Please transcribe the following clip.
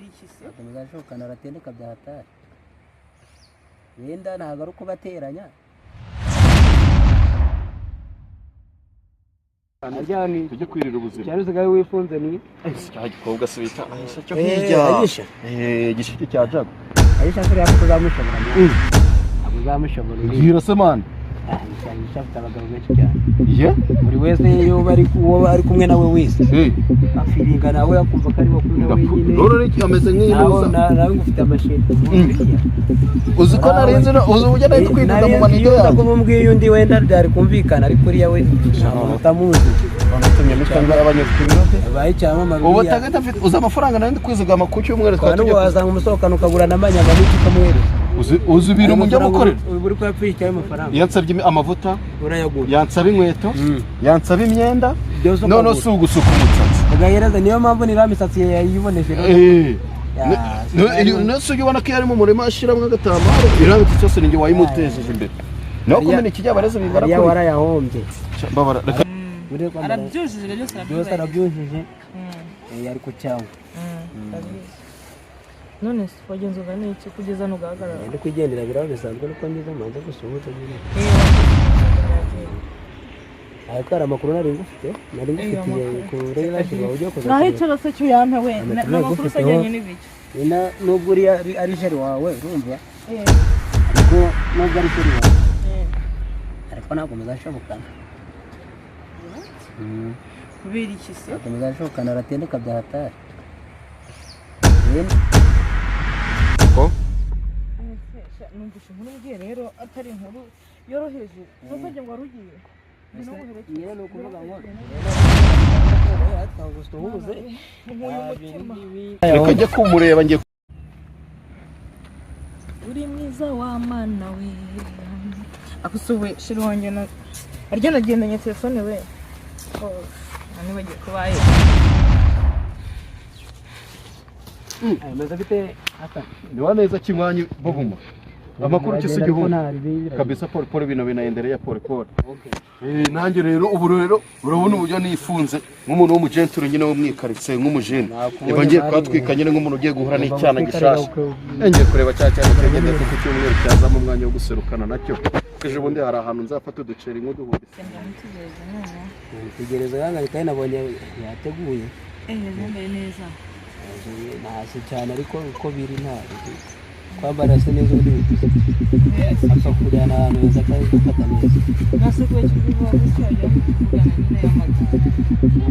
iki se akomeza ashokana aratendeka bya hatari wenda ntabwo ari ukubateranya ajyani tujye kwirira ubuzima cyane usigaye wifunze ni cya gikobwa se bita ahisha cyo hirya gishiti cya jago ayisha se yapo kuzamushobora abuzamushobora mbwira se man ayisha abagabo benshi cyane ye buri wese iyo bari kumwe nawe wese afiringa nawe akumva ko ari bakuru nawe nyine rero reki ameze nk'intuza nawe ngufite amasheti uzi ko narenze uzi ujya nayo kwiduka mu manigo yawe ko mumbwiye undi wenda byari kumvikana ariko uriya we utamuzi banatumye mitanga y'abanyakurirote bayi cyama maruya ubu tagata afite uzi amafaranga nandi kwizigama ku cyumweru twatuje wazanga umusokano ukagura namanyama n'iki kamuhereza uzi ibintu mu byo gukorera uri kwapfira cyane amafaranga yansabye amavuta urayagura yansaba inkweto yansaba imyenda none si ugusuka umutsatsi ugahereza niyo mpamvu nira misatsi yayiboneshe nose ubona ko yari mu murima ashiramo agatambaro irabitse cyose ninjye wayimutejeje imbere no kumena ikijya bareze bingara ko warayahombye babara arabyujije byose arabyujije yari ku cyawo none se wagenzurwa n'iki kugeza nugahagarara ndi kwigendera biraho bisanzwe nuko ngize manze gusuhuza nyine ariko hari amakuru nari ngufite kure y'abashyize uburyo kuza naho icyo se cyuyampe we n'amakuru usajyanye n'ibiki nubwo uri ari jeri wawe urumva ariko nubwo ari jeri wawe ariko ntabwo muzashobokana kubera iki se ntabwo muzashobokana aratendeka bya hatari ko numvise inkuru ugiye rero atari inkuru yoroheje ntusajye ngo warugiye niyo ni ukuvuga ngo reka njye kumureba njye uri mwiza wa mana we akusuwe shiri wanjye na arya nagendanye telefone we nibagiye kubaye amaze bite ata ni waneza kimwanyi boguma amakuru cyose igihugu kabisa pole bino binaendelea pole nanjye rero ubu rero urabona uburyo nifunze nk'umuntu w'umugenture nyine wo mwikaritse nk'umujene niba ngiye kwatwikanye nk'umuntu ugiye guhura n'icyana gishasha ngiye kureba cyane cyagende ku cyumweru cyazamo umwanya wo guserukana nacyo ejo bundi hari ahantu nzafata uduceri nk'uduhuri tegereza yanga bikaye nabonye yateguye yambaye neza ntasi cyane ariko uko biri nta kwambara se neza uri apfa kujyana ahantu heza kandi gufata neza nase kuba kivuga ko cyajya kugana nyine y'amagara